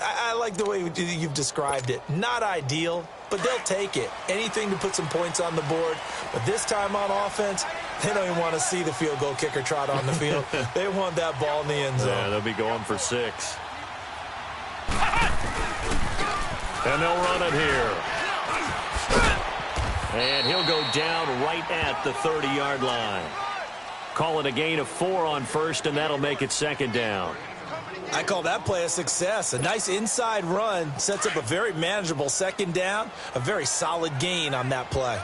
I like the way you've described it. Not ideal, but they'll take it. Anything to put some points on the board. But this time on offense, they don't even want to see the field goal kicker trot on the field. They want that ball in the end zone. Yeah, they'll be going for 6. And they'll run it here. And he'll go down right at the 30-yard line. Call it a gain of 4 on first, and that'll make it 2nd down. I call that play a success. A nice inside run sets up a very manageable 2nd down. A very solid gain on that play.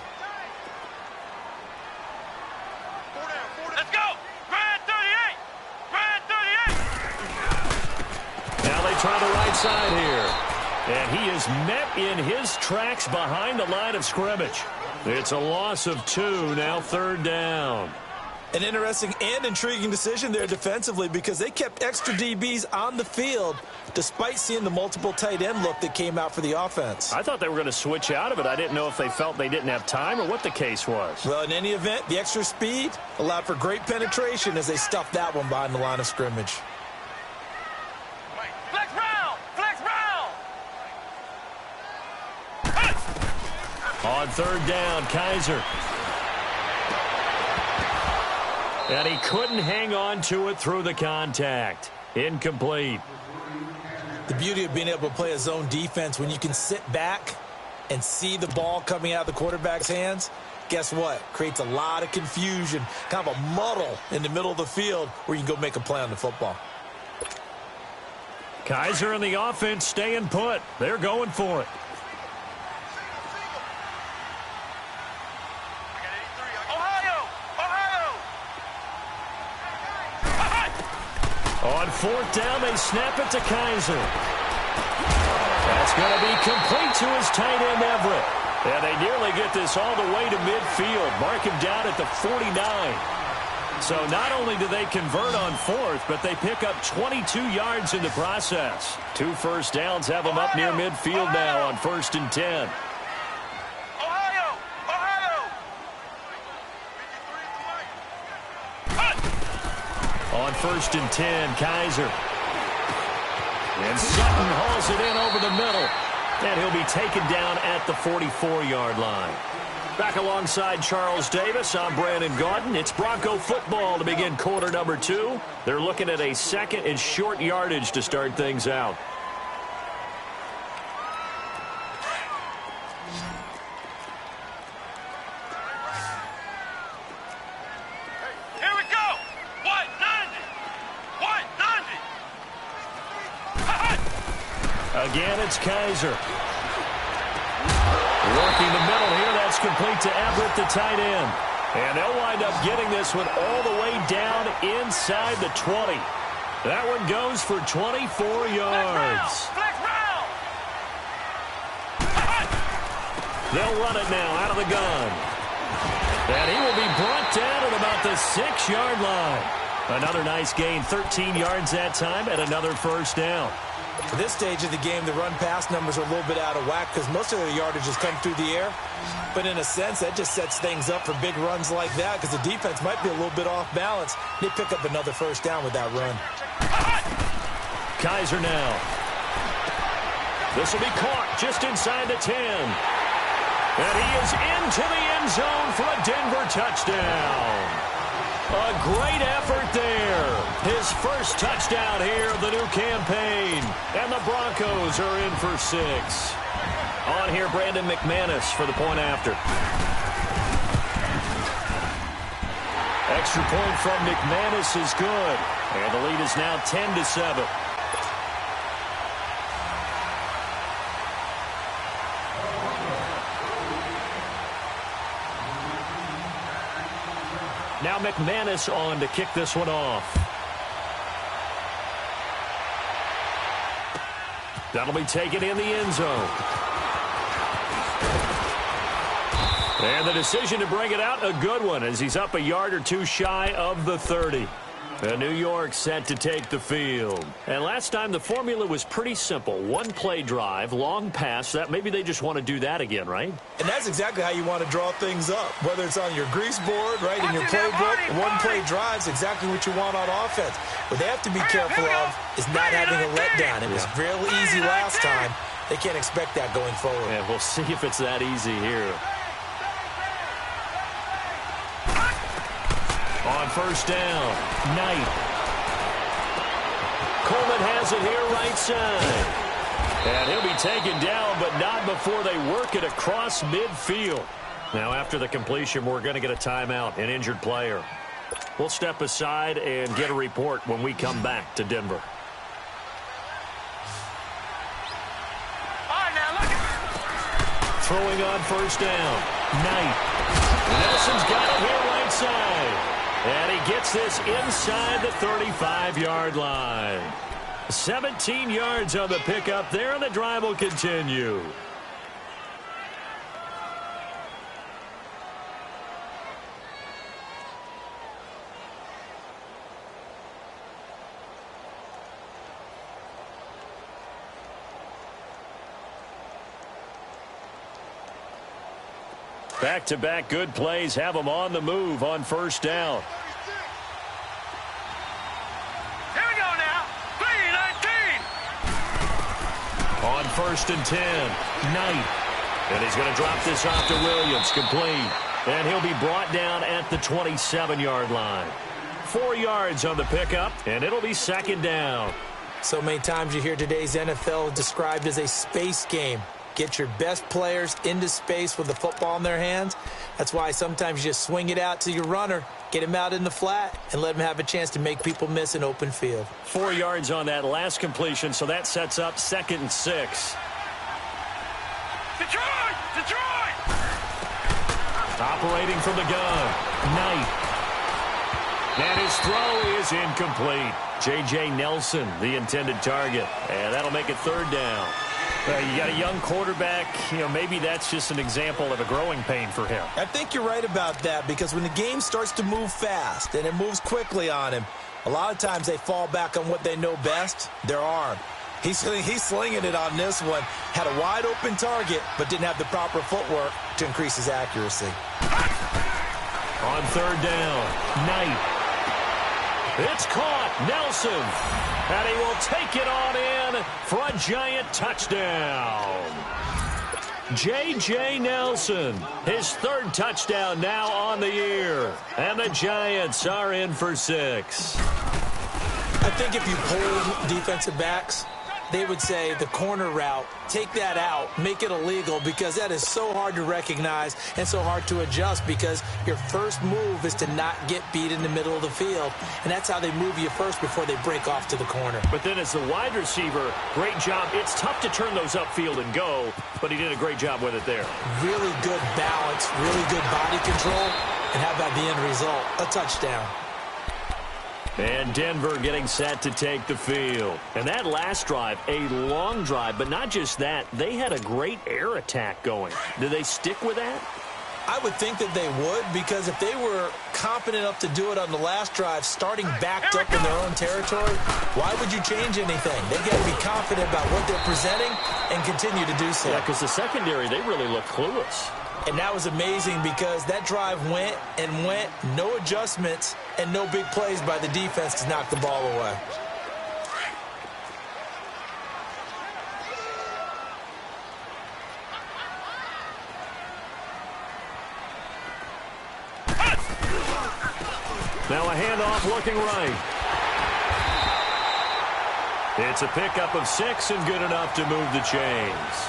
Let's go! Grand 38! Grand 38! Now they try the right side here. And he is met in his tracks behind the line of scrimmage. It's a loss of 2, now 3rd down. An interesting and intriguing decision there defensively because they kept extra DBs on the field despite seeing the multiple tight end look that came out for the offense. I thought they were going to switch out of it. I didn't know if they felt they didn't have time or what the case was. Well, in any event, the extra speed allowed for great penetration as they stuffed that one behind the line of scrimmage. Flex round! Flex round! On 3rd down, Kaiser. And he couldn't hang on to it through the contact. Incomplete. The beauty of being able to play a zone defense when you can sit back and see the ball coming out of the quarterback's hands, guess what? Creates a lot of confusion, kind of a muddle in the middle of the field where you can go make a play on the football. Kaiser and the offense staying put. They're going for it. On 4th down, they snap it to Kaiser. That's going to be complete to his tight end, Everett. And they nearly get this all the way to midfield. Mark him down at the 49. So not only do they convert on 4th, but they pick up 22 yards in the process. 2 first downs have them up near midfield now on 1st and 10. On 1st and 10, Kaiser. And Sutton hauls it in over the middle. And he'll be taken down at the 44-yard line. Back alongside Charles Davis, I'm Brandon Gaudin. It's Bronco football to begin quarter number 2. They're looking at a 2nd and short yardage to start things out. Again, it's Kaiser. Working the middle here. That's complete to Everett, the tight end. And they'll wind up getting this one all the way down inside the 20. That one goes for 24 yards. They'll run it now out of the gun. And he will be brought down at about the 6-yard line. Another nice gain, 13 yards that time, and another first down. At this stage of the game, the run-pass numbers are a little bit out of whack because most of their yardage has come through the air. But in a sense, that just sets things up for big runs like that because the defense might be a little bit off balance. They pick up another first down with that run. Kaiser now. This will be caught just inside the 10. And he is into the end zone for a Denver touchdown. A great effort there. His first touchdown here of the new campaign. And the Broncos are in for 6. On here, Brandon McManus for the point after. Extra point from McManus is good. And the lead is now 10-7. Now McManus on to kick this one off. That'll be taken in the end zone. And the decision to bring it out, a good one, as he's up a yard or two shy of the 30. New York set to take the field. And last time the formula was pretty simple. One play drive, long pass. That maybe they just want to do that again, right? And that's exactly how you want to draw things up. Whether it's on your grease board, right, in your playbook, one play drive is exactly what you want on offense. What they have to be careful of is not having a letdown. It was real easy last time. They can't expect that going forward. And we'll see if it's that easy here. On first down, Knight. Coleman has it here right side. And he'll be taken down, but not before they work it across midfield. Now, after the completion, we're going to get a timeout, an injured player. We'll step aside and get a report when we come back to Denver. Throwing on first down, Knight. Nelson's got it here right side. And he gets this inside the 35-yard line. 17 yards on the pickup there, and the drive will continue. Back-to-back good plays have them on the move on first down. Here we go now. 3-19. On first and 10, Knight. And he's going to drop this off to Williams, complete. And he'll be brought down at the 27-yard line. 4 yards on the pickup, and it'll be second down. So many times you hear today's NFL described as a space game. Get your best players into space with the football in their hands. That's why sometimes you just swing it out to your runner, get him out in the flat, and let him have a chance to make people miss an open field. 4 yards on that last completion, so that sets up 2nd and 6. Detroit! Detroit! Operating from the gun, Knight. And his throw is incomplete. J.J. Nelson, the intended target. And that'll make it third down. You got a young quarterback, maybe that's just an example of a growing pain for him. I think you're right about that, because when the game starts to move fast and it moves quickly on him, a lot of times they fall back on what they know best, their arm. He's slinging it on this one. Had a wide open target, but didn't have the proper footwork to increase his accuracy. On third down, Knight. It's caught, Nelson. And he will take it on in for a giant touchdown. J.J. Nelson, his 3rd touchdown now on the year. And the Giants are in for 6. I think if you pull defensive backs, they would say the corner route, take that out, make it illegal, because that is so hard to recognize and so hard to adjust, because your first move is to not get beat in the middle of the field, and that's how they move you first before they break off to the corner. But then as the wide receiver, great job. It's tough to turn those upfield and go, but he did a great job with it there. Really good balance, really good body control, and how about the end result? A touchdown. And Denver getting set to take the field. And that last drive, a long drive, but not just that. They had a great air attack going. Do they stick with that? I would think that they would, because if they were confident enough to do it on the last drive, starting backed up in their own territory, why would you change anything? They've got to be confident about what they're presenting and continue to do so. Yeah, because the secondary, they really look clueless. And that was amazing, because that drive went and went, no adjustments, and no big plays by the defense to knock the ball away. Now a handoff looking right. It's a pickup of 6 and good enough to move the chains.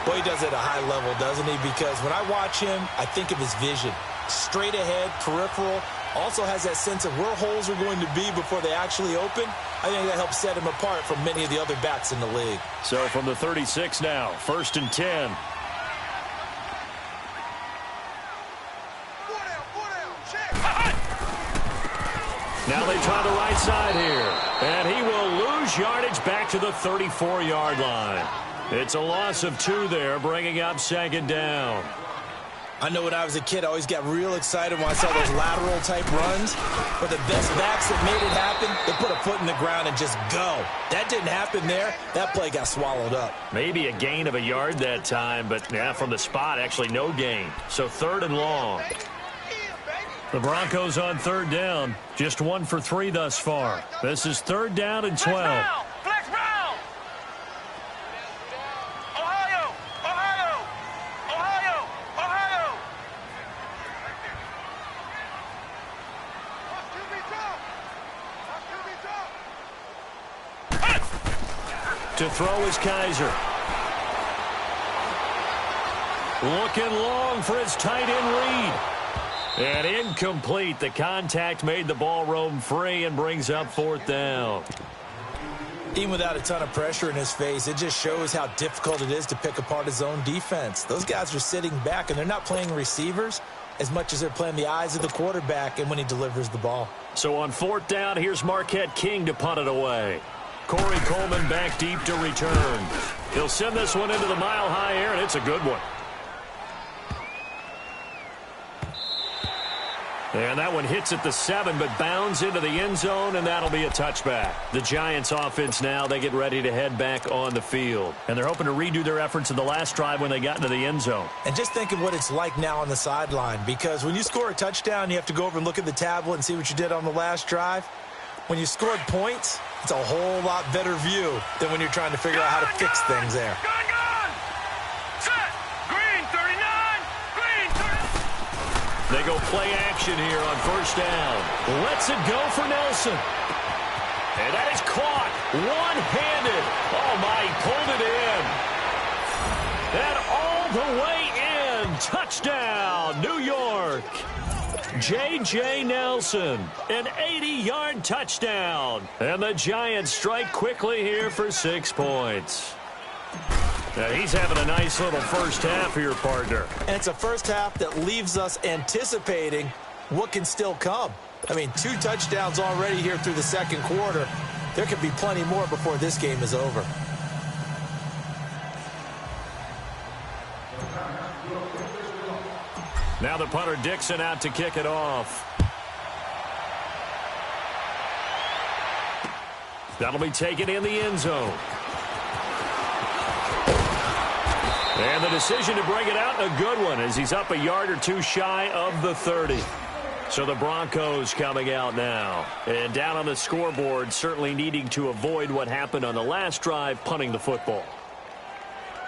Well, he does it at a high level, doesn't he? Because when I watch him, I think of his vision. Straight ahead, peripheral. Also has that sense of where holes are going to be before they actually open. I think that helps set him apart from many of the other backs in the league. So from the 36 now, 1st and 10. Now they try the right side here. And he will lose yardage back to the 34-yard line. It's a loss of 2 there, bringing up 2nd down. I know when I was a kid, I always got real excited when I saw those lateral-type runs. But the best backs that made it happen, they put a foot in the ground and just go. That didn't happen there. That play got swallowed up. Maybe a gain of a yard that time, but yeah, from the spot, actually no gain. So 3rd and long. The Broncos on 3rd down. Just 1 for 3 thus far. This is 3rd down and 12. Flex round! Ohio! Ohio! Ohio! Ohio! To throw is Kaiser. Looking long for his tight end Reed. And incomplete. The contact made the ball roam free and brings up 4th down. Even without a ton of pressure in his face, it just shows how difficult it is to pick apart his own defense. Those guys are sitting back, and they're not playing receivers as much as they're playing the eyes of the quarterback and when he delivers the ball. So on 4th down, here's Marquette King to punt it away. Corey Coleman back deep to return. He'll send this one into the mile-high air, and it's a good one. And that one hits at the 7, but bounds into the end zone, and that'll be a touchback. The Giants offense now, they get ready to head back on the field. And they're hoping to redo their efforts in the last drive when they got into the end zone. And just think of what it's like now on the sideline, because when you score a touchdown, you have to go over and look at the tablet and see what you did on the last drive. When you scored points, it's a whole lot better view than when you're trying to figure out how to fix things there. They go play action here on 1st down. Lets it go for Nelson. And that is caught one-handed. Oh, my, he pulled it in. And all the way in. Touchdown, New York. J.J. Nelson, an 80-yard touchdown. And the Giants strike quickly here for 6 points. Now, he's having a nice little first half here, partner. And it's a first half that leaves us anticipating what can still come. I mean, 2 touchdowns already here through the 2nd quarter. There could be plenty more before this game is over. Now the punter Dixon out to kick it off. That'll be taken in the end zone. And the decision to bring it out, a good one, as he's up a yard or 2 shy of the 30. So the Broncos coming out now. And down on the scoreboard, certainly needing to avoid what happened on the last drive, punting the football.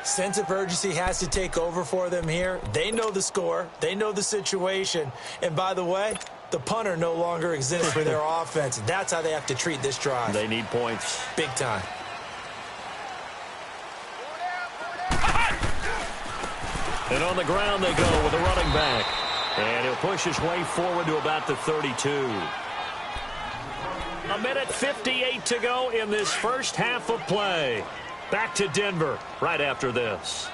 Sense of urgency has to take over for them here. They know the score. They know the situation. And by the way, the punter no longer exists for their offense. That's how they have to treat this drive. They need points. Big time. And on the ground they go with a running back. And he'll push his way forward to about the 32. 1:58 to go in this first half of play. Back to Denver right after this.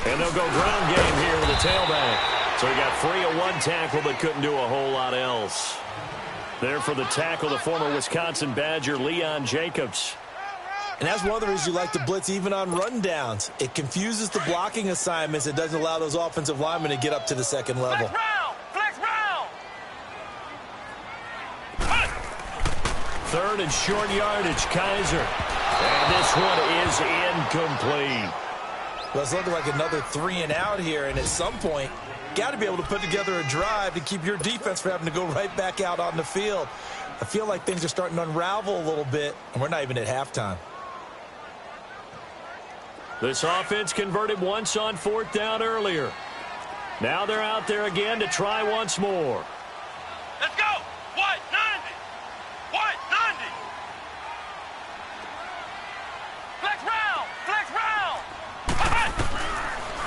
And they'll go ground game here with a tailback. So he got free of 1 tackle but couldn't do a whole lot else. There for the tackle, the former Wisconsin Badger, Leon Jacobs. And that's one of the reasons you like to blitz even on rundowns. It confuses the blocking assignments. It doesn't allow those offensive linemen to get up to the 2nd level. Flex round! 3rd and short yardage, Kaiser. And this one is incomplete. Well, it's looking like another 3 and out here, and at some point, got to be able to put together a drive to keep your defense from having to go right back out on the field. I feel like things are starting to unravel a little bit, and we're not even at halftime. This offense converted once on 4th down earlier. Now they're out there again to try once more. Let's go! What? 90! What? 90! Flex round! Flex round!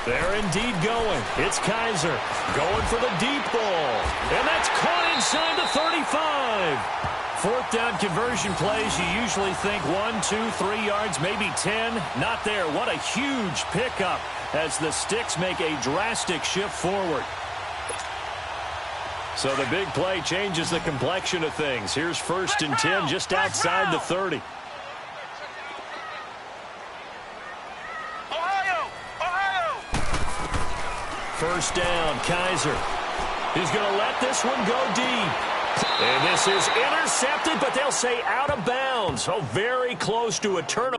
They're indeed going. It's Kaiser going for the deep ball. And that's caught inside the 35. 4th down conversion plays, you usually think 1, 2, 3 yards, maybe 10. Not there. What a huge pickup as the Sticks make a drastic shift forward. So the big play changes the complexion of things. Here's 1st and 10 just outside the 30. Ohio! First down, Kaiser. He's going to let this one go deep. And this is intercepted, but they'll say out of bounds. So very close to a turnover.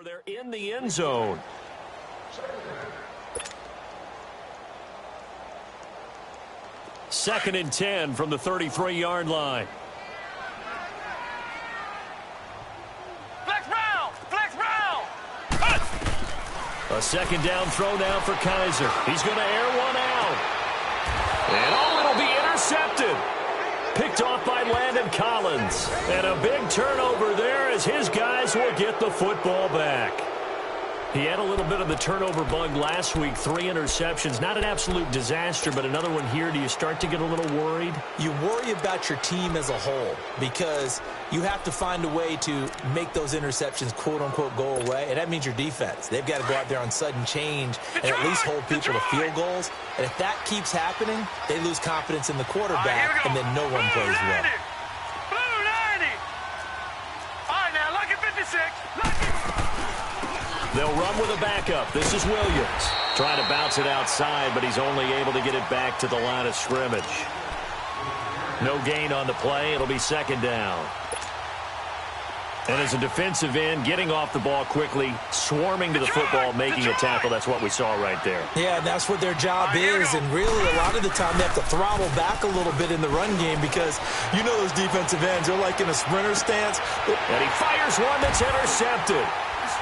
They're in the end zone. Second and 10 from the 33-yard line. Flex round! A second down throw down for Kaiser. He's going to air one out. And it'll be intercepted. Picked off by Landon Collins. And a big turnover there as his guys will get the football back. He had a little bit of the turnover bug last week, 3 interceptions. Not an absolute disaster, but another one here. Do you start to get a little worried? You worry about your team as a whole because you have to find a way to make those interceptions, quote-unquote, go away, and that means your defense. They've got to go out there on sudden change and at least hold people to field goals. And if that keeps happening, they lose confidence in the quarterback, and then no one plays well. Blue 90! All right, now, look at 56. Look at... They'll run with a backup. This is Williams. Trying to bounce it outside, but he's only able to get it back to the line of scrimmage. No gain on the play. It'll be second down. And as a defensive end, getting off the ball quickly, swarming to the football, making a tackle, that's what we saw right there. Yeah, that's what their job is, and really a lot of the time they have to throttle back a little bit in the run game because you know those defensive ends, they're like in a sprinter stance. And he fires one that's intercepted.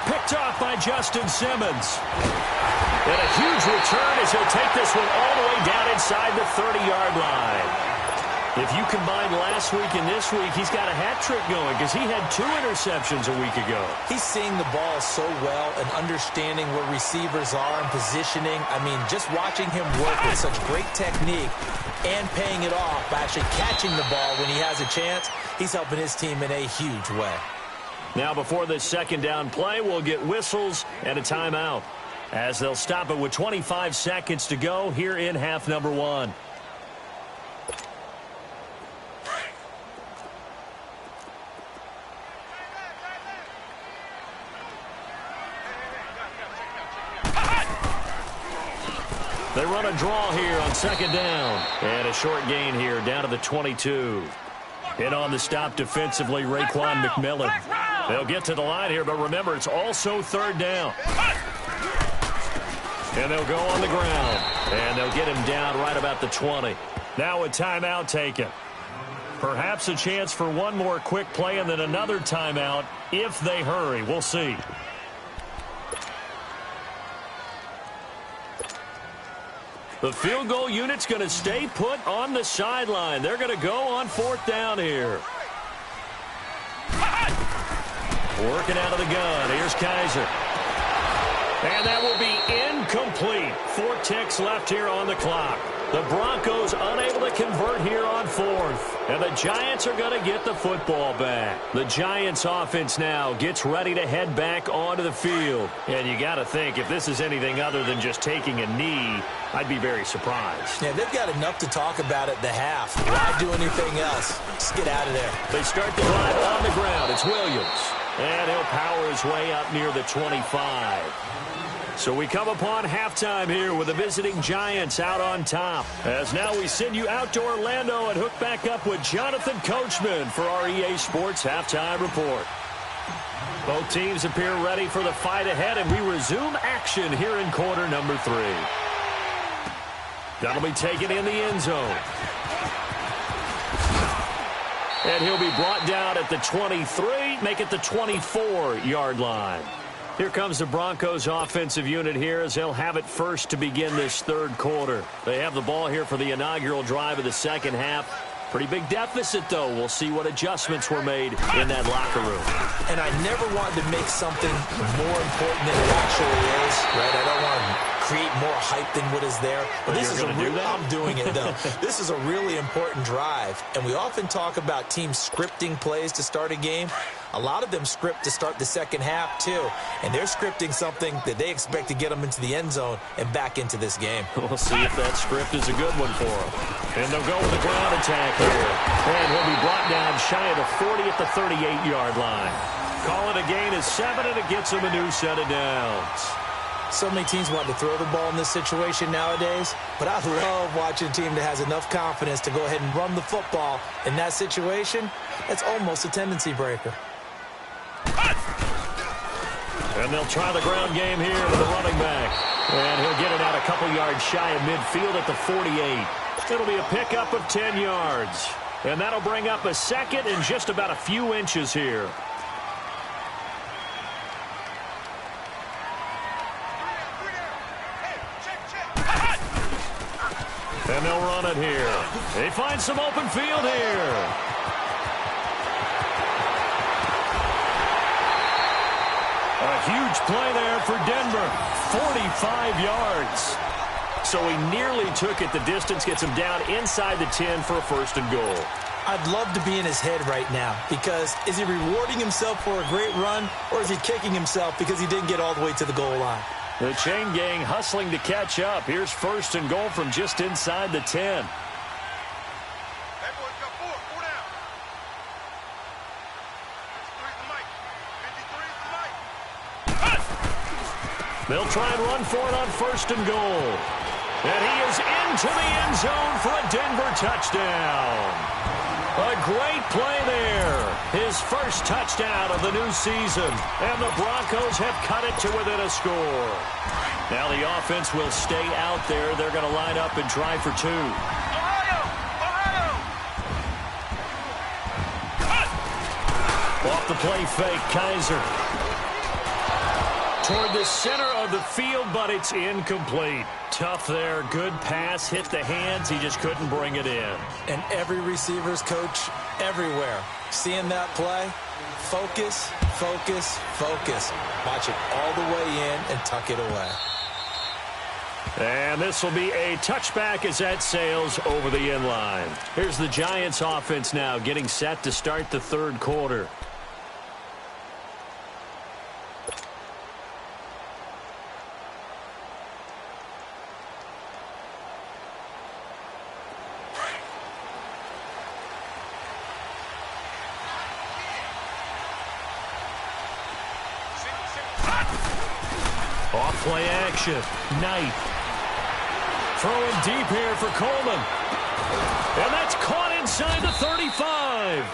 Picked off by Justin Simmons. And a huge return as he'll take this one all the way down inside the 30-yard line. If you combine last week and this week, he's got a hat trick going because he had 2 interceptions a week ago. He's seeing the ball so well and understanding where receivers are and positioning. I mean, just watching him work with such great technique and paying it off by actually catching the ball when he has a chance, he's helping his team in a huge way. Now before this second down play, we'll get whistles and a timeout as they'll stop it with 25 seconds to go here in half number 1. They run a draw here on second down. And a short gain here down to the 22. In on the stop defensively, Raekwon McMillan. They'll get to the line here, but remember, it's also third down. And they'll go on the ground. And they'll get him down right about the 20. Now a timeout taken. Perhaps a chance for one more quick play and then another timeout if they hurry. We'll see. The field goal unit's going to stay put on the sideline. They're going to go on fourth down here. Working out of the gun. Here's Kaiser. And that will be incomplete. 4 ticks left here on the clock. The Broncos unable to convert here on fourth. And the Giants are going to get the football back. The Giants offense now gets ready to head back onto the field. And you got to think, if this is anything other than just taking a knee, I'd be very surprised. Yeah, they've got enough to talk about at the half. Why do anything else? Just get out of there. They start the drive on the ground. It's Williams. And he'll power his way up near the 25. So we come upon halftime here with the visiting Giants out on top. As now we send you out to Orlando and hook back up with Jonathan Coachman for our EA Sports Halftime Report. Both teams appear ready for the fight ahead, and we resume action here in quarter number 3. That'll be taken in the end zone. And he'll be brought down at the 23, make it the 24-yard line. Here comes the Broncos offensive unit here as they'll have it first to begin this third quarter. They have the ball here for the inaugural drive of the second half. Pretty big deficit, though. We'll see what adjustments were made in that locker room. And I never wanted to make something more important than it actually is, right? I don't want to create more hype than what is there. But this is I'm doing it, though. This is a really important drive. And we often talk about teams scripting plays to start a game. A lot of them script to start the second half, too. And they're scripting something that they expect to get them into the end zone and back into this game. We'll see if that script is a good one for them. And they'll go with a ground attack here. And he'll be brought down shy of the 40 at the 38-yard line. Call it a gain of 7, and it gets them a new set of downs. So many teams want to throw the ball in this situation nowadays, but I love watching a team that has enough confidence to go ahead and run the football. In that situation, that's almost a tendency breaker. And they'll try the ground game here with a running back. And he'll get it out a couple yards shy of midfield at the 48. It'll be a pickup of 10 yards. And that'll bring up a second and just about a few inches here. And they'll run it here. They find some open field here. A huge play there for Denver. 45 yards. So he nearly took it the distance, gets him down inside the 10 for a first and goal. I'd love to be in his head right now, because is he rewarding himself for a great run, or is he kicking himself because he didn't get all the way to the goal line? The chain gang hustling to catch up. Here's first and goal from just inside the 10. They'll try and run for it on first and goal. And he is into the end zone for a Denver touchdown. A great play there. His first touchdown of the new season. And the Broncos have cut it to within a score. Now the offense will stay out there. They're going to line up and try for 2. Off the play fake, Kaiser. Toward the center of the field, but it's incomplete. Tough there. Good pass. Hit the hands. He just couldn't bring it in. And every receiver's coach everywhere, seeing that play, focus, focus, focus. Watch it all the way in and tuck it away. And this will be a touchback as that sails over the end line. Here's the Giants offense now getting set to start the third quarter. Off play action. Knight. Throwing deep here for Coleman. And that's caught inside the 35.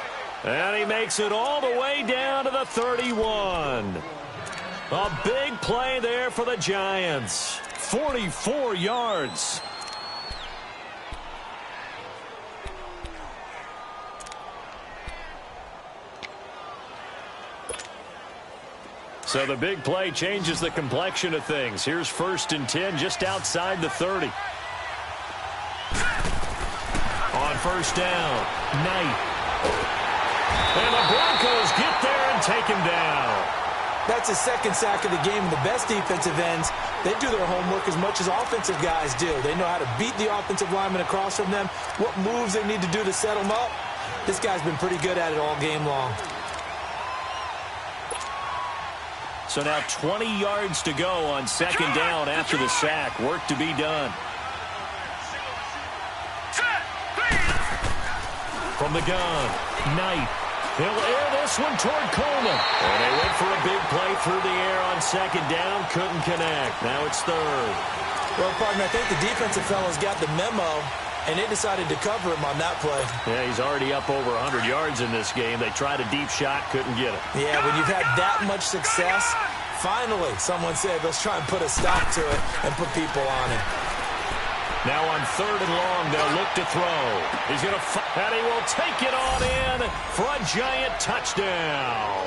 And he makes it all the way down to the 31. A big play there for the Giants. 44 yards. So the big play changes the complexion of things. Here's first and 10 just outside the 30. On first down, Knight. And the Broncos get there and take him down. That's his second sack of the game. And the best defensive ends, they do their homework as much as offensive guys do. They know how to beat the offensive lineman across from them, what moves they need to do to set them up. This guy's been pretty good at it all game long. So now 20 yards to go on second down after the sack. Work to be done. From the gun, Knight. He'll air this one toward Coleman. And they went for a big play through the air on second down. Couldn't connect. Now it's third. Well, partner, I think the defensive fellas got the memo, and they decided to cover him on that play. Yeah, he's already up over 100 yards in this game. They tried a deep shot, couldn't get it. Yeah, when you've had that much success, finally, someone said, let's try and put a stop to it and put people on it. Now on third and long, they'll look to throw. He's going to and he will take it on in for a giant touchdown.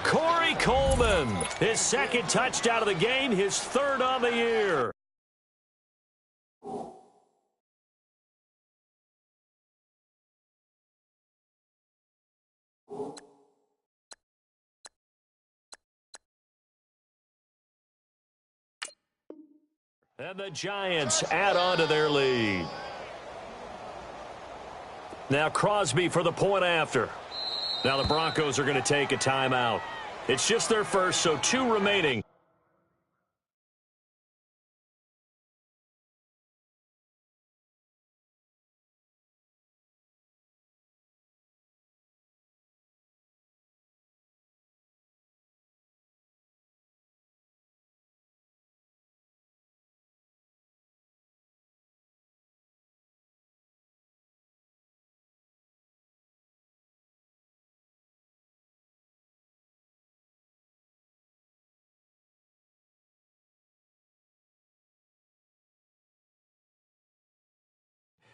Corey Coleman, his second touchdown of the game, his third on the year. And the Giants add on to their lead. Now Crosby for the point after. Now the Broncos are going to take a timeout. It's just their first, so 2 remaining.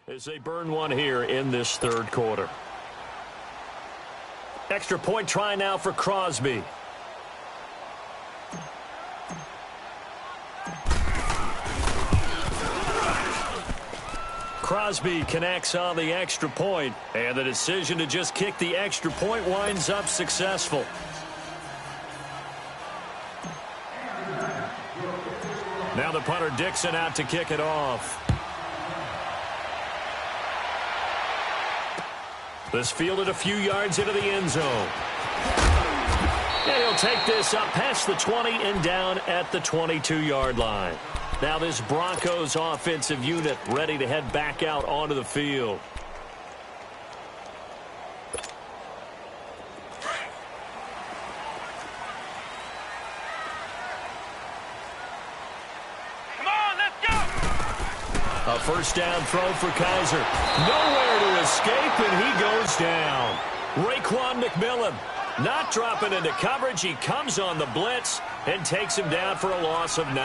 As they burn one here in this third quarter. Extra point try now for Crosby. Crosby connects on the extra point, and the decision to just kick the extra point winds up successful. Now the punter Dixon out to kick it off. This fielded a few yards into the end zone. And he'll take this up past the 20 and down at the 22-yard line. Now this Broncos offensive unit ready to head back out onto the field. A first down throw for Kaiser. Nowhere to escape, and he goes down. Raekwon McMillan not dropping into coverage. He comes on the blitz and takes him down for a loss of 9.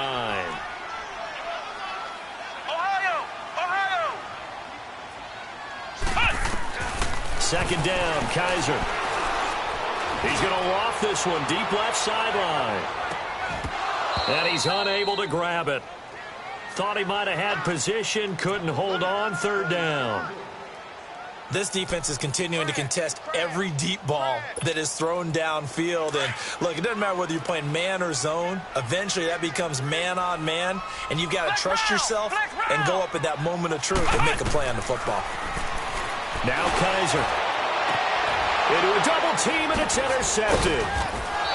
Ohio! Second down, Kaiser. He's going to loft this one deep left sideline. And he's unable to grab it. Thought he might have had position, couldn't hold on. Third down. This defense is continuing to contest every deep ball that is thrown downfield. And, look, it doesn't matter whether you're playing man or zone. Eventually, that becomes man-on-man, and you've got to trust yourself and go up at that moment of truth and make a play on the football. Now Kaiser. Into a double team, and it's intercepted.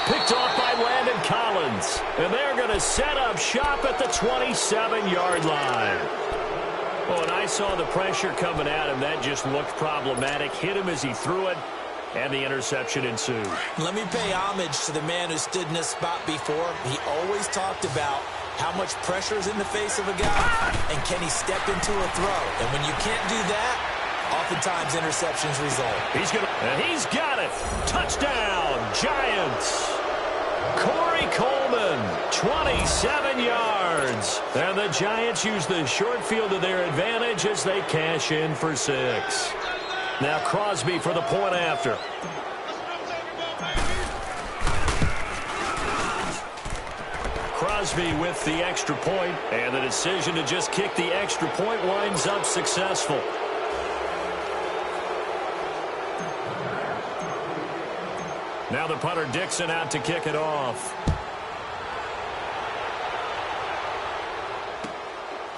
Picked off by Landon Collins. And they're going to set up shop at the 27-yard line. Oh, and I saw the pressure coming at him. That just looked problematic. Hit him as he threw it, and the interception ensued. Let me pay homage to the man who stood in this spot before. He always talked about how much pressure is in the face of a guy, and can he step into a throw. And when you can't do that, oftentimes interceptions result. He's got it. Touchdown, Giants. Corey Coleman, 27 yards. And the Giants use the short field to their advantage as they cash in for 6. Now Crosby for the point after. Crosby with the extra point, and the decision to just kick the extra point winds up successful. Now the punter Dixon out to kick it off.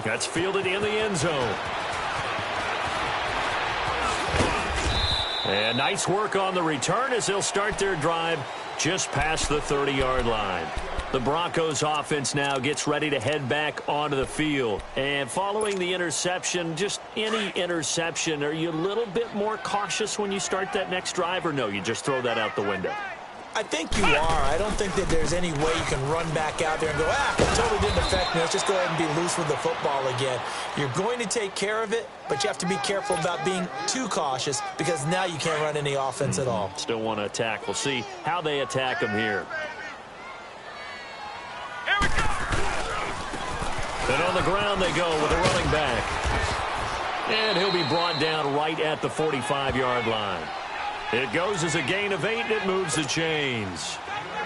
That's fielded in the end zone. And nice work on the return as they'll start their drive just past the 30-yard line. The Broncos offense now gets ready to head back onto the field. And following the interception, just any interception, are you a little bit more cautious when you start that next drive, or no, you just throw that out the window? I think you are. I don't think that there's any way you can run back out there and go, it totally didn't affect me. Let's just go ahead and be loose with the football again. You're going to take care of it, but you have to be careful about being too cautious because now you can't run any offense at all. Still want to attack. We'll see how they attack them here. Here we go! And on the ground they go with a running back. And he'll be brought down right at the 45-yard line. It goes as a gain of 8, and it moves the chains.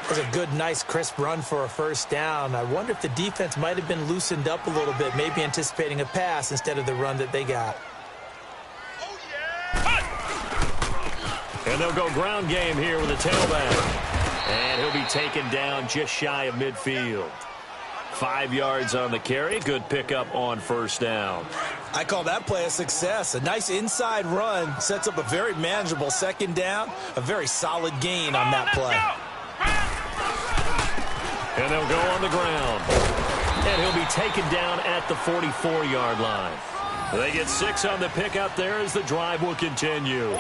It was a good, nice, crisp run for a first down. I wonder if the defense might have been loosened up a little bit, maybe anticipating a pass instead of the run that they got. Oh, yeah! And they'll go ground game here with a tailback. And he'll be taken down just shy of midfield. 5 yards on the carry. Good pickup on first down. I call that play a success. A nice inside run sets up a very manageable second down, a very solid gain on that play. And they'll go on the ground. And he'll be taken down at the 44-yard line. They get 6 on the pickup there as the drive will continue.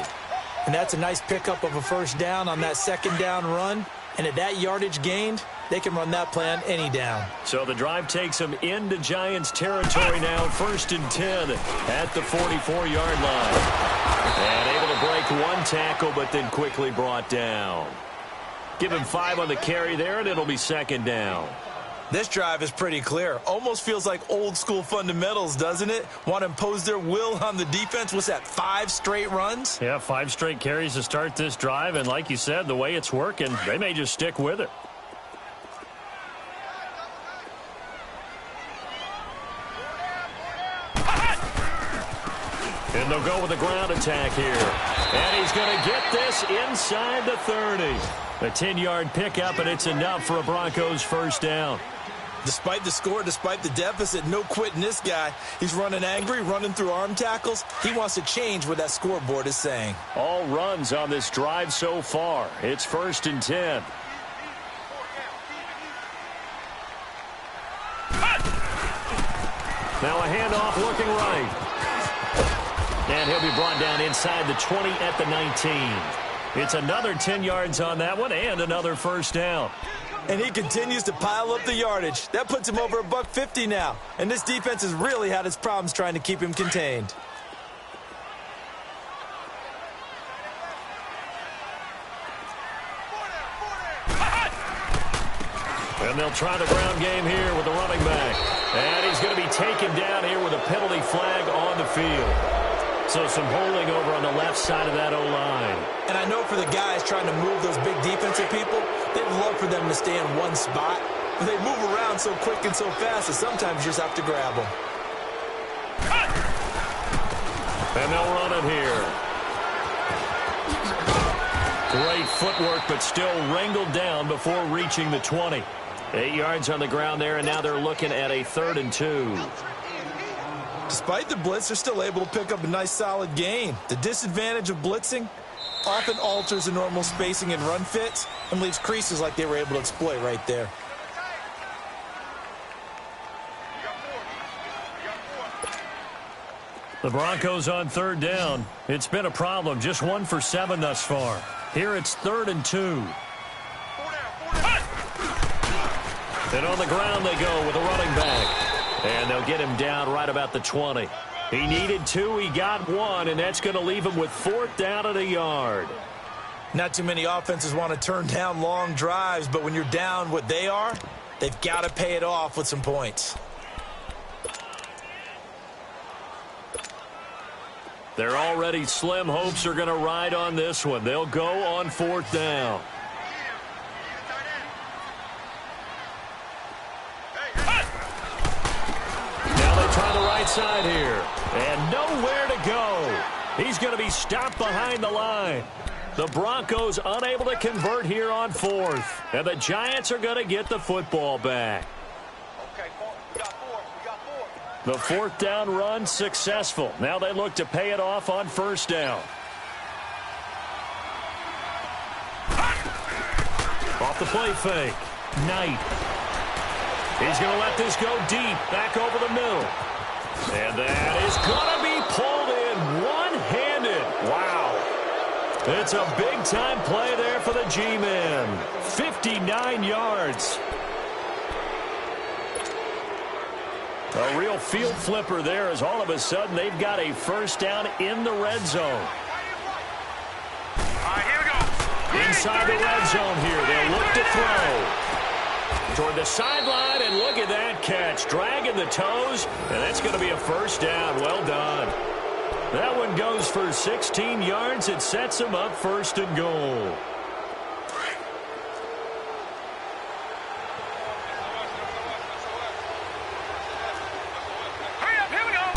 And that's a nice pickup of a first down on that second down run. And at that yardage gained, they can run that play on any down. So the drive takes them into Giants territory now, 1st and 10 at the 44-yard line. And able to break one tackle, but then quickly brought down. Give him 5 on the carry there, and it'll be second down. This drive is pretty clear. Almost feels like old school fundamentals, doesn't it? Want to impose their will on the defense. What's that, 5 straight runs? Yeah, 5 straight carries to start this drive. And like you said, the way it's working, they may just stick with it. And they'll go with the ground attack here. And he's going to get this inside the 30. A 10-yard pickup, and it's enough for a Broncos first down. Despite the score, despite the deficit, no quitting this guy. He's running angry, running through arm tackles. He wants to change what that scoreboard is saying. All runs on this drive so far. It's 1st and 10. Now a handoff looking right. And he'll be brought down inside the 20 at the 19. It's another 10 yards on that one and another first down. And he continues to pile up the yardage. That puts him over $150 now. And this defense has really had its problems trying to keep him contained. And they'll try the ground game here with the running back. And he's going to be taken down here with a penalty flag on the field. So some holding over on the left side of that O-line. And I know for the guys trying to move those big defensive people, they'd love for them to stay in one spot. But they move around so quick and so fast that sometimes you just have to grab them. And they'll run it here. Great footwork, but still wrangled down before reaching the 20. 8 yards on the ground there, and now they're looking at a 3rd and 2. Despite the blitz, they're still able to pick up a nice solid gain. The disadvantage of blitzing often alters the normal spacing and run fits and leaves creases like they were able to exploit right there. The Broncos on 3rd down. It's been a problem. Just 1 for 7 thus far. Here it's 3rd and 2. And on the ground they go with a running back. And they'll get him down right about the 20. He needed 2, he got 1, and that's going to leave him with 4th down at a yard. Not too many offenses want to turn down long drives, but when you're down what they are, they've got to pay it off with some points. Their already slim hopes are going to ride on this one. They'll go on 4th down. Try the right side here. And nowhere to go. He's going to be stopped behind the line. The Broncos unable to convert here on 4th. And the Giants are going to get the football back. Okay, we got 4. The 4th down run successful. Now they look to pay it off on 1st down. Off the play fake. Knight. He's going to let this go deep, back over the middle. And that is going to be pulled in one-handed. Wow. It's a big-time play there for the G-men. 59 yards. A real field flipper there as all of a sudden they've got a first down in the red zone. All right, here we go. Inside the red zone here, they'll look to throw. Toward the sideline, and look at that catch. Dragging the toes, and that's going to be a first down. Well done. That one goes for 16 yards. It sets him up 1st and goal. Hurry up, here we go.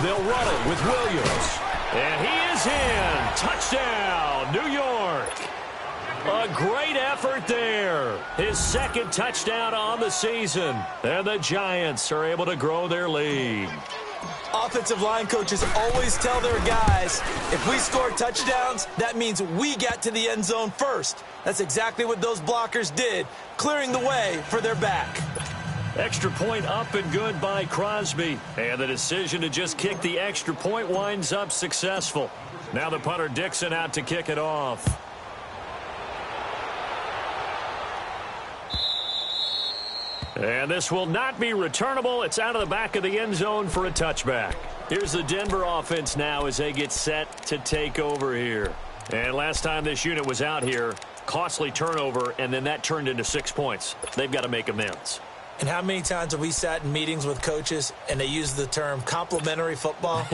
They'll run it with Williams. And he is in. Touchdown, New York. A great effort there. His 2nd touchdown on the season. And the Giants are able to grow their lead. Offensive line coaches always tell their guys, if we score touchdowns, that means we got to the end zone first. That's exactly what those blockers did, clearing the way for their back. Extra point up and good by Crosby. And the decision to just kick the extra point winds up successful. Now the punter Dixon out to kick it off. And this will not be returnable. It's out of the back of the end zone for a touchback. Here's the Denver offense now as they get set to take over here. And last time this unit was out here, costly turnover, and then that turned into 6 points. They've got to make amends. And how many times have we sat in meetings with coaches and they use the term complementary football?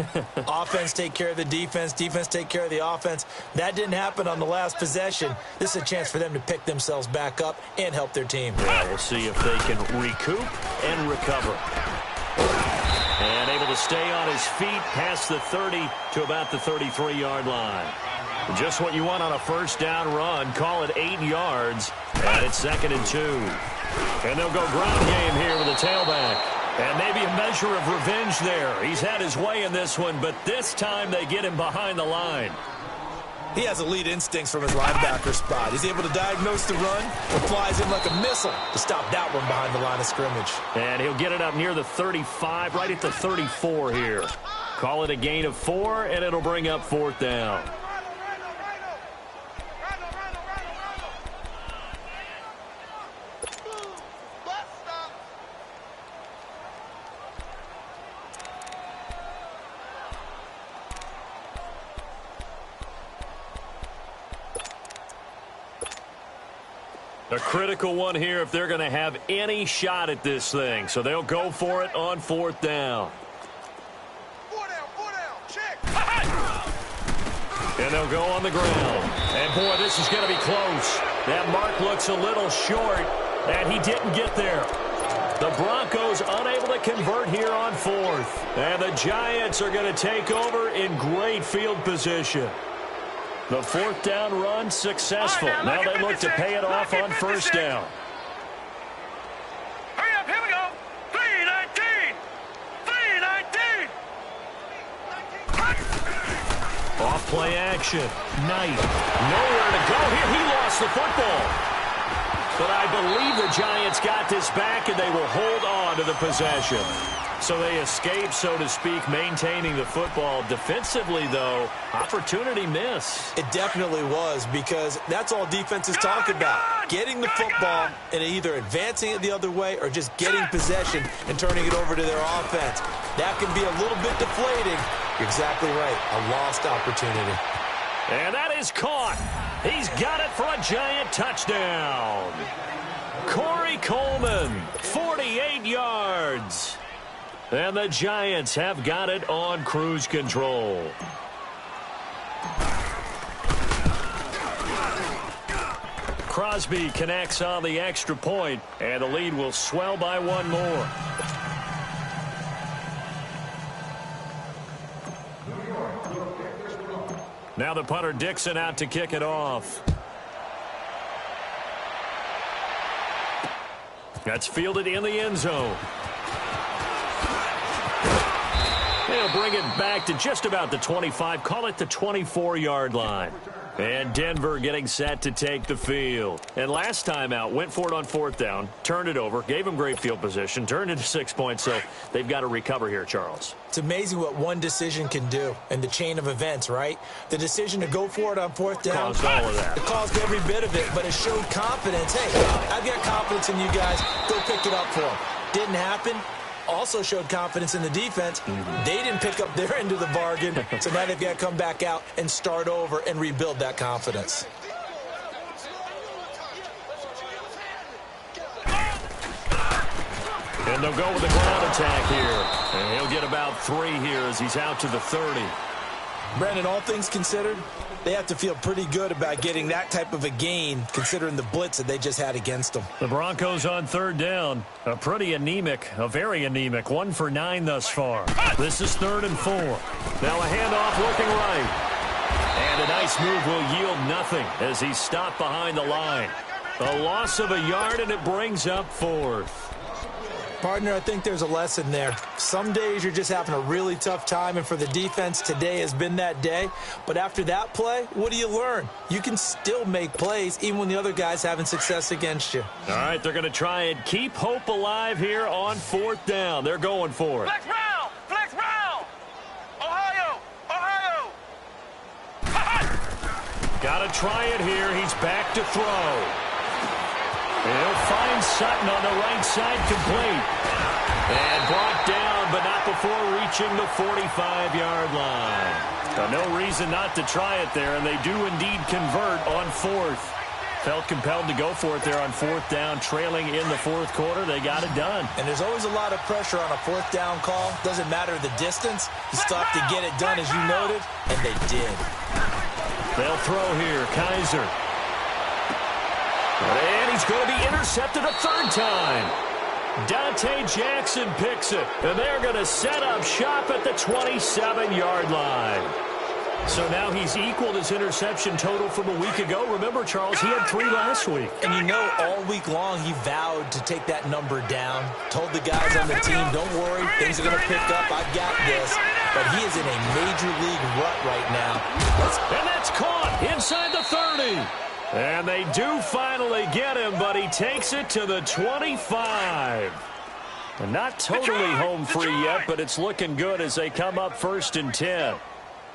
Offense take care of the defense, defense take care of the offense. That didn't happen on the last possession. This is a chance for them to pick themselves back up and help their team. Yeah, we'll see if they can recoup and recover. And able to stay on his feet past the 30 to about the 33-yard line. Just what you want on a first down run. Call it 8 yards. And it's 2nd and 2. And they'll go ground game here with a tailback. And maybe a measure of revenge there. He's had his way in this one, but this time they get him behind the line. He has elite instincts from his linebacker spot. He's able to diagnose the run and flies in like a missile to stop that one behind the line of scrimmage. And he'll get it up near the 35, right at the 34 here. Call it a gain of 4, and it'll bring up 4th down. A critical one here if they're going to have any shot at this thing. So they'll go for it on 4th down. 4 down, check. And they'll go on the ground. And, boy, this is going to be close. That mark looks a little short, and he didn't get there. The Broncos unable to convert here on 4th. And the Giants are going to take over in great field position. The 4th down run successful. Right, now they look to pay it off on 1st down. Hurry up, here we go. 3-19. 3-19. Off play action. Knight. Nowhere to go here. He lost the football. But I believe the Giants got this back, and they will hold on to the possession. So they escape, so to speak, maintaining the football. Defensively, though, opportunity miss. It definitely was, because that's all defenses talk about. Getting the football and either advancing it the other way or just getting possession and turning it over to their offense. That can be a little bit deflating. You're exactly right. A lost opportunity. And that is caught. He's got it for a Giant touchdown. Corey Coleman, 48 yards. And the Giants have got it on cruise control. Crosby connects on the extra point, and the lead will swell by 1 more. Now the punter Dixon out to kick it off. That's fielded in the end zone. They'll bring it back to just about the 25, call it the 24-yard line. And Denver getting set to take the field. And last time out, went for it on 4th down, turned it over, gave them great field position, turned it to 6 points, so they've got to recover here, Charles. It's amazing what one decision can do in the chain of events, right? The decision to go for it on 4th down. Caused all of that. It caused every bit of it, but it showed confidence. Hey, I've got confidence in you guys. Go pick it up for them. Didn't happen. Also showed confidence in the defense. They didn't pick up their end of the bargain, so now they've got to come back out and start over and rebuild that confidence. And they'll go with the ground attack here. And he'll get about 3 here as he's out to the 30. Brandon, all things considered, they have to feel pretty good about getting that type of a gain, considering the blitz that they just had against them. The Broncos on 3rd down. A very anemic 1 for 9 thus far. This is 3rd and 4. Now a handoff looking right. And a nice move will yield nothing as he's stopped behind the line. A loss of a yard, and it brings up 4th. Partner, I think there's a lesson there. Some days you're just having a really tough time, and for the defense, today has been that day. But after that play, what do you learn? You can still make plays even when the other guy's having success against you. All right, they're going to try and keep hope alive here on 4th down. They're going for it. Flex round! Flex round! Ohio! Ohio! Got to try it here. He's back to throw. He'll find Sutton on the right side, complete. And brought down, but not before reaching the 45-yard line. No reason not to try it there, and they do indeed convert on 4th. Felt compelled to go for it there on 4th down, trailing in the 4th quarter. They got it done. And there's always a lot of pressure on a 4th down call. Doesn't matter the distance. You still have to get it done, as you noted, and they did. They'll throw here. Kaiser. And he's going to be intercepted a 3rd time. Dante Jackson picks it. And they're going to set up shop at the 27-yard line. So now he's equaled his interception total from a week ago. Remember, Charles, he had 3 last week. And you know, all week long he vowed to take that number down. Told the guys on the team, don't worry, things are going to pick up. I've got this. But he is in a major league rut right now. And that's caught inside the 30. And they do finally get him, but he takes it to the 25. And not totally home free yet, but it's looking good as they come up 1st and 10. All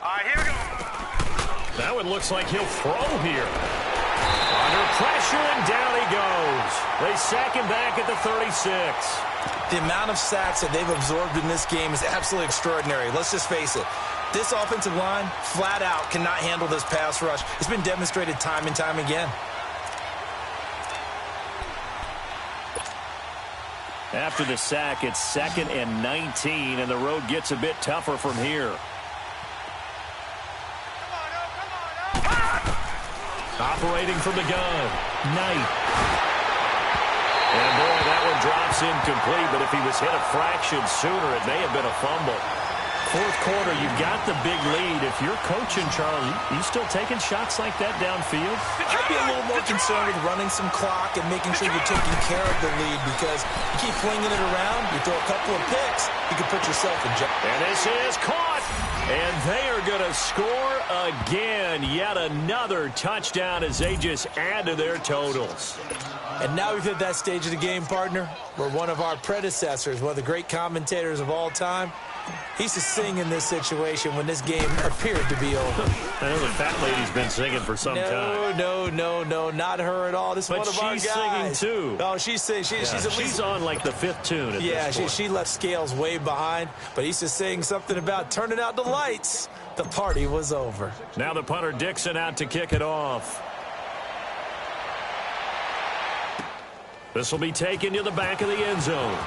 right, here we go. That one looks like he'll throw here. Under pressure, and down he goes. They sack him back at the 36. The amount of sacks that they've absorbed in this game is absolutely extraordinary. Let's just face it. This offensive line, flat out, cannot handle this pass rush. It's been demonstrated time and time again. After the sack, it's 2nd and 19, and the road gets a bit tougher from here. Operating from the gun, Knight. And boy, that one drops incomplete, but if he was hit a fraction sooner, it may have been a fumble. 4th quarter, you've got the big lead. If you're coaching, Charlie, you still taking shots like that downfield? I'd be a little more concerned with running some clock and making sure you're taking care of the lead, because you keep flinging it around, you throw a couple of picks, you can put yourself in jeopardy. And this is caught. And they are going to score again. Yet another touchdown as they just add to their totals. And now we've hit that stage of the game, partner, where one of our predecessors, one of the great commentators of all time, he used to sing in this situation when this game appeared to be over. I know the fat lady's been singing for some time. No, not her at all. This is one of our guys. But she's singing, too. Oh, she's singing. She's on, like, the 5th tune at this point. She left Scales way behind, but he used to sing something about turning out the lights. The party was over. Now the punter Dixon out to kick it off. This will be taken to the back of the end zone.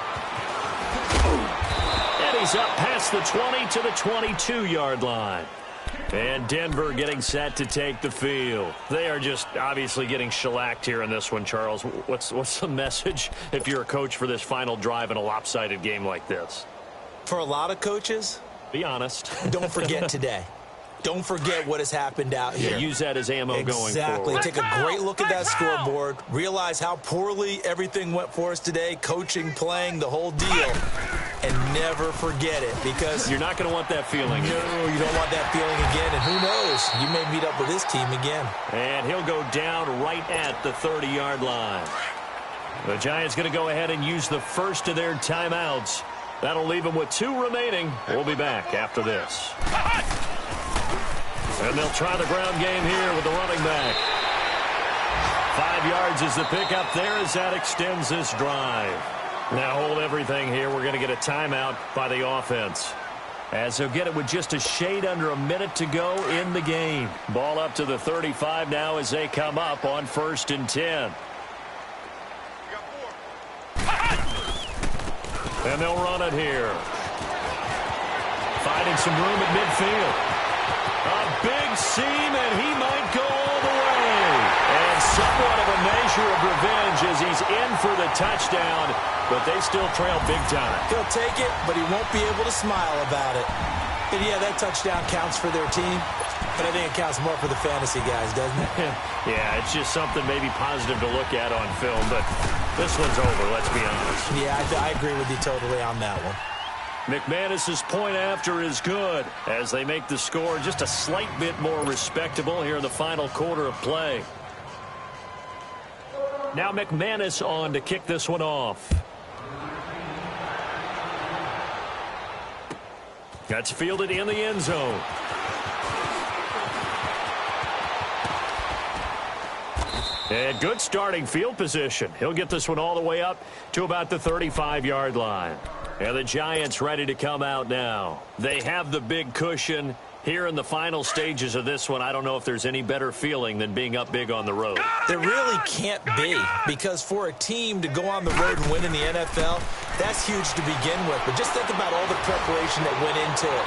And he's up past the 20 to the 22-yard line. And Denver getting set to take the field. They are just obviously getting shellacked here in this one, Charles. What's the message if you're a coach for this final drive in a lopsided game like this? For a lot of coaches, be honest. Don't forget today. Don't forget what has happened out here. Yeah, use that as ammo going forward. Exactly. Take a great look at that scoreboard. Realize how poorly everything went for us today. Coaching, playing, the whole deal. And never forget it, because you're not going to want that feeling. No, you don't want that feeling again. And who knows? You may meet up with this team again. And he'll go down right at the 30-yard line. The Giants going to go ahead and use the first of their timeouts. That'll leave them with 2 remaining. We'll be back after this. And they'll try the ground game here with the running back. 5 yards is the pickup there as that extends this drive. Now hold everything here. We're going to get a timeout by the offense, as they'll get it with just a shade under a minute to go in the game. Ball up to the 35 now as they come up on 1st and 10. And they'll run it here. Finding some room at midfield. A big seam, and he might go all the way. And somewhat of a measure of revenge as he's in for the touchdown, but they still trail big time. He'll take it, but he won't be able to smile about it. And yeah, that touchdown counts for their team, but I think it counts more for the fantasy guys, doesn't it? Yeah, it's just something maybe positive to look at on film, but this one's over, let's be honest. Yeah, I agree with you totally on that one. McManus's point after is good as they make the score just a slight bit more respectable here in the final quarter of play. Now McManus on to kick this one off. That's fielded in the end zone. And good starting field position. He'll get this one all the way up to about the 35-yard line. And the Giants ready to come out now. They have the big cushion. Here in the final stages of this one, I don't know if there's any better feeling than being up big on the road. There really can't be, because for a team to go on the road and win in the NFL, that's huge to begin with. But just think about all the preparation that went into it.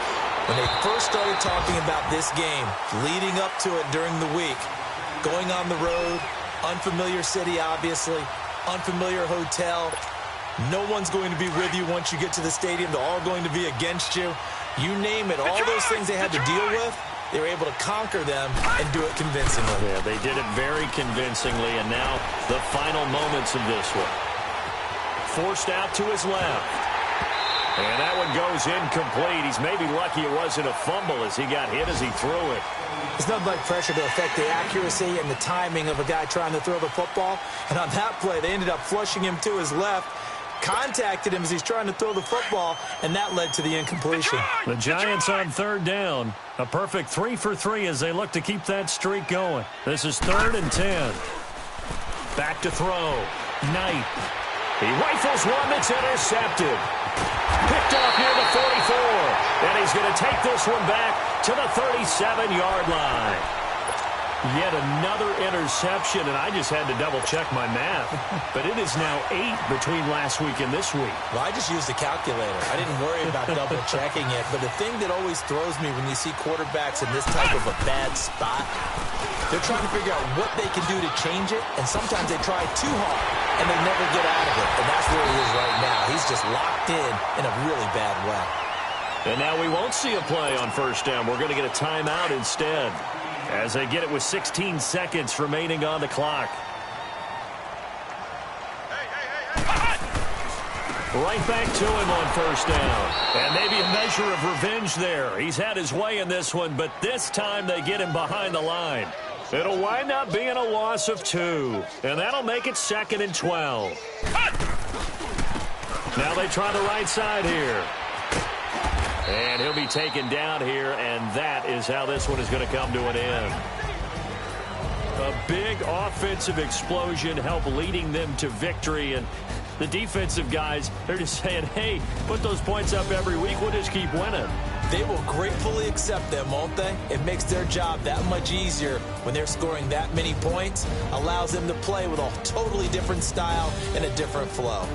When they first started talking about this game, leading up to it during the week, going on the road, unfamiliar city, obviously, unfamiliar hotel. No one's going to be with you once you get to the stadium. They're all going to be against you. You name it, all those things they had to deal with, they were able to conquer them and do it convincingly. Yeah, they did it very convincingly, and now the final moments of this one. Forced out to his left. And that one goes incomplete. He's maybe lucky it wasn't a fumble as he got hit as he threw it. It's nothing like pressure to affect the accuracy and the timing of a guy trying to throw the football. And on that play, they ended up flushing him to his left. Contacted him as he's trying to throw the football, and that led to the incompletion. The Giants on third down. A perfect 3 for 3 as they look to keep that streak going. This is 3rd and 10. Back to throw. Knight. He rifles one that's intercepted. Picked off near the 44. And he's going to take this one back to the 37-yard line. Yet another interception, and I just had to double-check my math. But it is now 8 between last week and this week. Well, I just used a calculator. I didn't worry about double-checking it. But the thing that always throws me when you see quarterbacks in this type of a bad spot, they're trying to figure out what they can do to change it, and sometimes they try too hard, and they never get out of it. And that's where he is right now. He's just locked in a really bad way. And now we won't see a play on first down. We're going to get a timeout instead, as they get it with 16 seconds remaining on the clock. Right back to him on first down. And maybe a measure of revenge there. He's had his way in this one, but this time they get him behind the line. It'll wind up being a loss of 2. And that'll make it 2nd and 12. Now they try the right side here. And he'll be taken down here, and that is how this one is going to come to an end. A big offensive explosion helped leading them to victory, and the defensive guys, they're just saying, hey, put those points up every week, we'll just keep winning. They will gratefully accept them, won't they? It makes their job that much easier when they're scoring that many points, allows them to play with a totally different style and a different flow.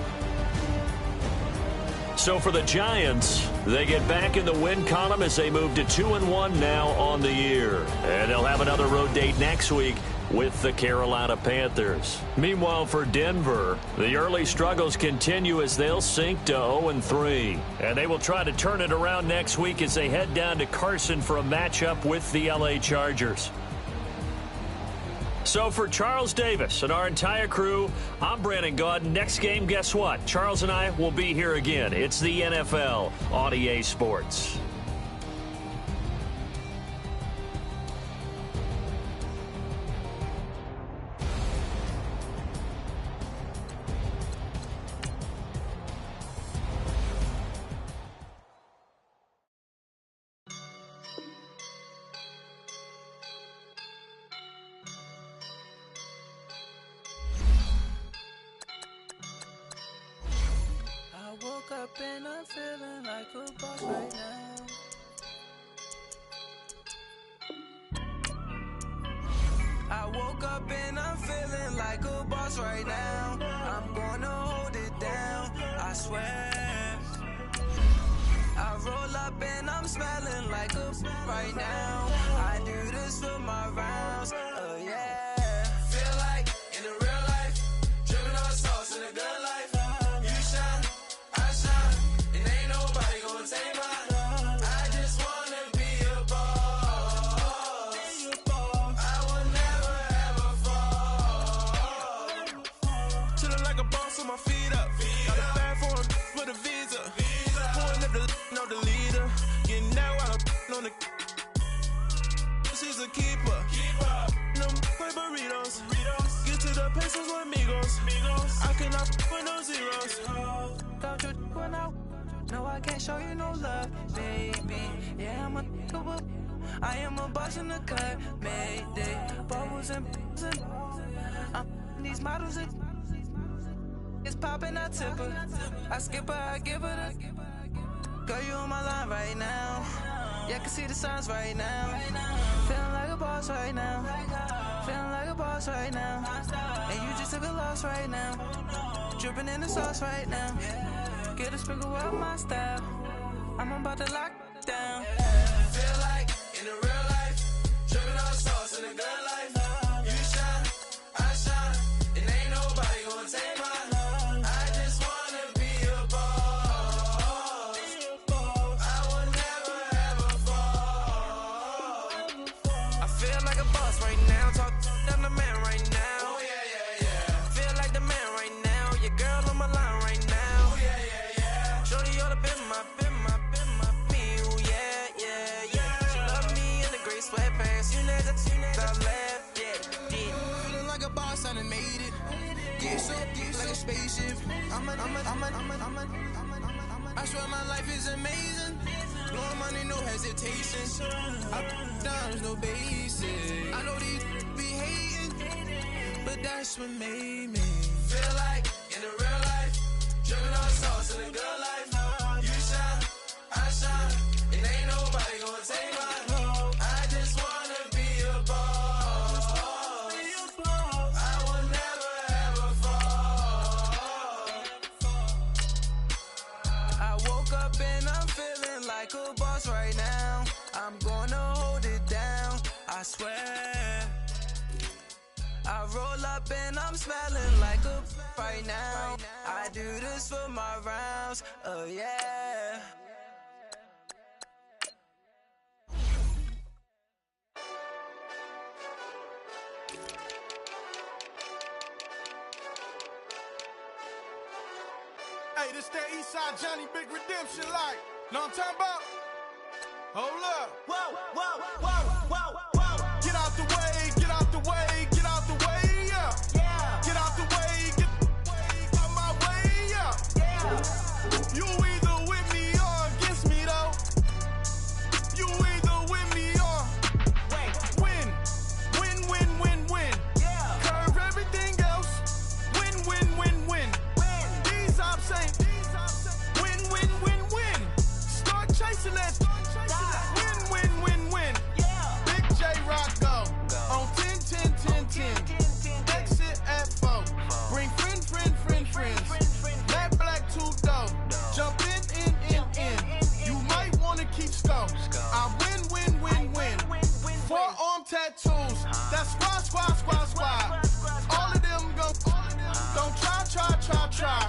So for the Giants, they get back in the win column as they move to 2-1 now on the year. And they'll have another road date next week with the Carolina Panthers. Meanwhile, for Denver, the early struggles continue as they'll sink to 0-3. And they will try to turn it around next week as they head down to Carson for a matchup with the LA Chargers. So for Charles Davis and our entire crew, I'm Brandon Gaudin. Next game, guess what? Charles and I will be here again. It's the NFL on EA Sports. And I'm feeling like a boss right now. I woke up and I'm feeling like a boss right now. I'm gonna hold it down, I swear. I roll up and I'm smelling like a right now. I do this for my rounds, oh yeah. Feel like in the real life, dripping on sauce in a good life. You shine, I shine, and ain't nobody gonna take mine. I just wanna when I no, I can't show you no love, baby. Yeah, I am a boss in the cut, mayday. Bubbles and I'm these models. It's popping, I tip her. I skip her, I give her the. Girl, you on my line right now. Yeah, I can see the signs right now. Feeling like a boss right now. Feeling like a boss right now. And you just took a loss right now. Dripping in the sauce right now. Get a sprinkle of my style. I'm about to lock down. Feel like in the real life, dripping on sauce in the good life. You shine, I shine, and ain't nobody gonna take mine. I just wanna be a boss. I will never ever fall. I feel like a boss right now. Talk to the man right now. Oh yeah, yeah, yeah. Feel like the man right now. Your girl on my line right now. Oh yeah, yeah, yeah. Shorty oughta been my me. Ooh, yeah, yeah, yeah. She love me in the gray sweatpants. You know that I left, yeah. Feeling like a boss, I done made it. Get so deep like a spaceship. I swear my life is amazing. Blowing money, no hesitation. I dimes, no basic. I know these be hating, but that's what made me feel like in the real life, dripping on sauce in the good life. You shine, I shine, and ain't nobody gonna take mine. I just wanna be a boss. I will never ever fall. I woke up and I'm feeling like a boss right now. I'm gonna hold it down, I swear. I roll up and I'm smelling like a right now. I do this for my rounds, oh yeah. Hey, this that Eastside Johnny Big Redemption like. Know what I'm talking about? Hold up. Whoa, whoa, whoa, whoa, whoa. Get out the way, get out the way, get out the way, yeah. Yeah, Get out the way, get out my way, yeah. yeah. You either with me or against me, though. You either with me or win. Win, win, win, win. Yeah. Curve everything else. Win, win, win, win. These ops ain't win, win, win, win. Start chasing that. Win, win, win, win. Yeah. Big J Rock go on 10, 10, 10, 10. Exit at 4. Bring friends. Matt Black 2 dough. Jump in. You might wanna keep score. I win. Forearm tattoos. That's squad. All of them go. Don't try.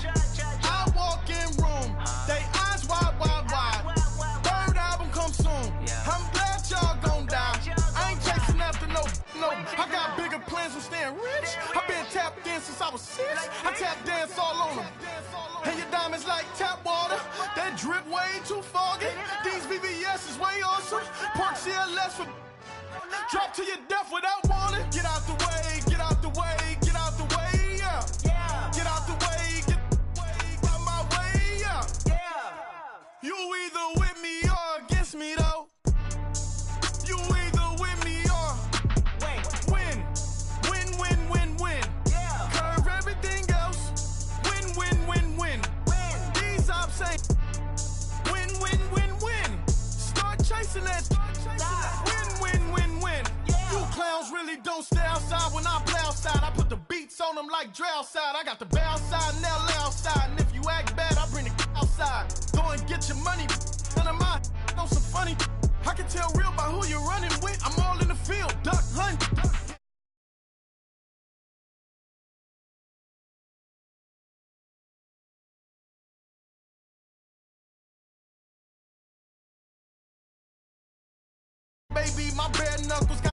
I walk in room. They eyes wide. Third album come soon. I'm glad y'all gon' die. I ain't chasing after no. I got bigger plans than staying rich. I've been tapped in since I was 6. I tap dance all on them. And your diamonds like tap water. That drip way too foggy. These VVS is way awesome. Park CLS for drop to your death without warning. Get out the way, yeah. Get out the way, get out my way, yeah. You either with me or against me, though. You either with me or win. Curve everything else. Win. These ops ain't win. Start chasing that. Win. You clowns really don't stay outside when I play outside. I put the beats on them like Dre outside. I got the bow side and LA outside. And if you act bad, I bring the outside. Go and get your money. None of my know some funny. I can tell real by who you're running with. I'm all in the field. Duck hunt. Baby, my bare knuckles got